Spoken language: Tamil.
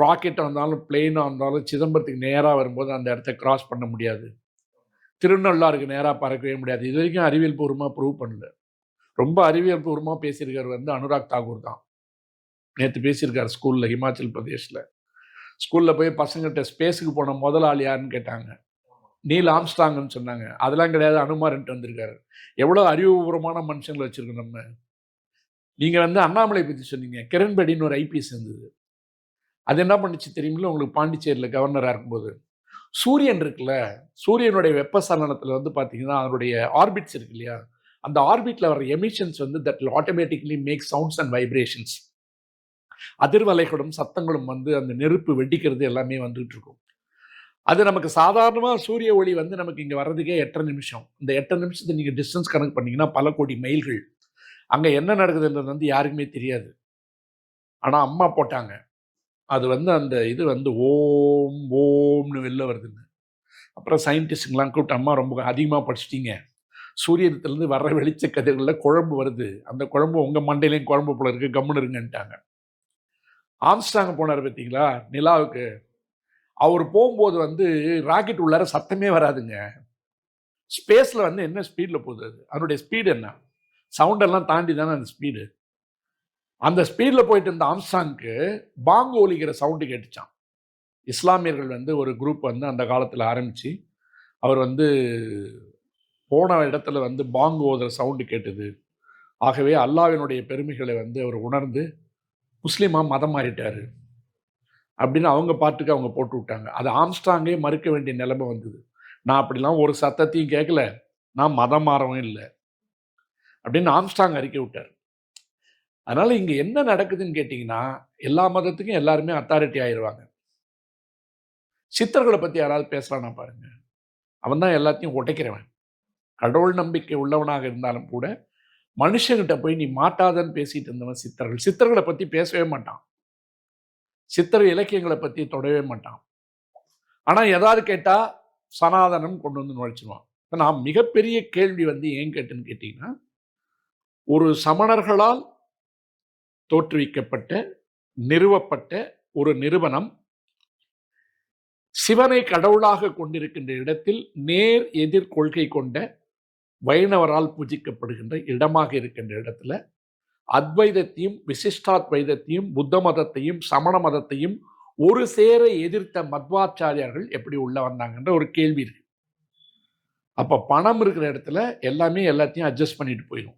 ராக்கெட்டாக இருந்தாலும் பிளெயினாக இருந்தாலும் சிதம்பரத்துக்கு நேராக வரும்போது அந்த இடத்த கிராஸ் பண்ண முடியாது. திருநள்ளாருக்கு நேராக பறக்கவே முடியாது. இது வரைக்கும் அறிவியல் பூர்வமாக ப்ரூவ் பண்ணல. ரொம்ப அறிவியல் பூர்வமாக பேசியிருக்கார் அனுராக் தாக்கூர் தான். நேற்று பேசியிருக்காரு ஸ்கூலில், ஹிமாச்சல் பிரதேஷில். ஸ்கூலில் போய் பசங்கள்கிட்ட ஸ்பேஸுக்கு போன முதல் ஆள் யாருன்னு கேட்டாங்க. நீல் ஆம்ஸ்ட்ராங்னு சொன்னாங்க. அதெல்லாம் கிடையாது, அனுமார்ன்ட்டு வந்திருக்காரு. எவ்வளோ அறிவுபூர்வமான மனுஷங்களை வச்சுருக்கோம் நம்ம. நீங்கள் அண்ணாமலை பற்றி சொன்னீங்க. கிரண்பேடின்னு ஒரு ஐபிஎஸ் இருந்தது. அது என்ன பண்ணிச்சு தெரியுமில்ல உங்களுக்கு? பாண்டிச்சேரியில் கவர்னராக இருக்கும்போது சூரியன் இருக்குல்ல, சூரியனுடைய வெப்பசலனத்தில் பார்த்தீங்கன்னா அதனுடைய ஆர்பிட்ஸ் இருக்கு இல்லையா, அந்த ஆர்பிட்டில் வர emissions that will automatically make sounds and vibrations. அதிர்வலைகளும் சத்தங்களும் அந்த நெருப்பு வெடிக்கிறது எல்லாமே வந்துட்டு இருக்கும். அது நமக்கு சாதாரணமாக சூரிய ஒளி நமக்கு இங்கே வர்றதுக்கே 8.5 நிமிஷம். இந்த 8 நிமிஷத்தை நீங்கள் டிஸ்டன்ஸ் கணக்கு பண்ணிங்கன்னா பல கோடி மைல்கள். அங்கே என்ன நடக்குதுன்றது யாருக்குமே தெரியாது. ஆனால் அம்மா போட்டாங்க. அது அந்த இது ஓம் ஓம்னு வெளில வருதுங்க. அப்புறம் சயின்டிஸ்டுங்கெலாம் கூப்பிட்டு, அம்மா ரொம்ப அதிகமாக படிச்சிட்டிங்க, சூரியனத்துலேருந்து வர்ற வெளிச்ச கதிர்களில் குழம்பு வருது, அந்த குழம்பு உங்கள் மண்டையிலையும் குழம்பு போல இருக்குது, கம்முன்னு இருங்கன்ட்டாங்க. ஆம்ஸ்ட்ராங் போனார் பார்த்தீங்களா நிலாவுக்கு, அவர் போகும்போது ராக்கெட் உள்ளார சத்தமே வராதுங்க. ஸ்பேஸில் என்ன ஸ்பீடில் போகுது, அது அதனுடைய ஸ்பீடு என்ன, சவுண்டெல்லாம் தாண்டி தானே அந்த ஸ்பீடு. அந்த ஸ்பீடில் போயிட்டு இருந்த ஆம்ஸ்ட்ராங்க்கு பாங்கு ஒலிக்கிற சவுண்டு கேட்டுச்சான். இஸ்லாமியர்கள் ஒரு குரூப் அந்த காலத்தில் ஆரம்பித்து, அவர் போன இடத்துல பாங்கு ஓதுற சவுண்டு கேட்டது. ஆகவே அல்லாஹ்வினுடைய பெருமைகளை அவர் உணர்ந்து முஸ்லீமாக மதம் மாறிட்டார் அப்படின்னு அவங்க பாட்டுக்கு அவங்க போட்டு விட்டாங்க. அது ஆம்ஸ்ட்ராங்கே மறுக்க வேண்டிய நிலைமை வந்தது. நான் அப்படிலாம் ஒரு சத்தத்தையும் கேட்கல, நான் மதம் மாறவும் இல்லை அப்படின்னு ஆம்ஸ்ட்ராங் அறிக்கை விட்டார். அதனால் இங்கே என்ன நடக்குதுன்னு கேட்டிங்கன்னா, எல்லா மதத்துக்கும் எல்லாருமே அத்தாரிட்டி ஆயிடுவாங்க. சித்தர்களை பற்றி யாராவது பேசலான்னா பாருங்க, அவன் தான் எல்லாத்தையும் உடைக்கிறவன். கடவுள் நம்பிக்கை உள்ளவனாக இருந்தாலும் கூட மனுஷங்கிட்ட போய் நீ மாட்டாதன்னு பேசிட்டு இருந்தவன் சித்தர்கள். சித்தர்களை பற்றி பேசவே மாட்டான், சித்தர் இலக்கியங்களை பற்றி தொடவே மாட்டான். ஆனால் ஏதாவது கேட்டால் சனாதனம் கொண்டு நுழைச்சிடுவான். இப்போ நான் மிகப்பெரிய கேள்வி ஏன் கேட்டுன்னு கேட்டிங்கன்னா, ஒரு சமணர்களால் தோற்றுவிக்கப்பட்ட நிறுவப்பட்ட ஒரு நிறுவனம் சிவனை கடவுளாக கொண்டிருக்கின்ற இடத்தில் நேர் எதிர் கொள்கை கொண்ட வைணவரால் பூஜிக்கப்படுகின்ற இடமாக இருக்கின்ற இடத்துல அத்வைதத்தையும் விசிஷ்டாத்வைதத்தையும் புத்த மதத்தையும் சமண மதத்தையும் ஒரு சேர எதிர்த்த மத்வாச்சாரியார்கள் எப்படி உள்ள வந்தாங்கன்ற ஒரு கேள்வி இருக்கு. அப்ப பணம் இருக்கிற இடத்துல எல்லாமே எல்லாத்தையும் அட்ஜஸ்ட் பண்ணிட்டு போயிடும்.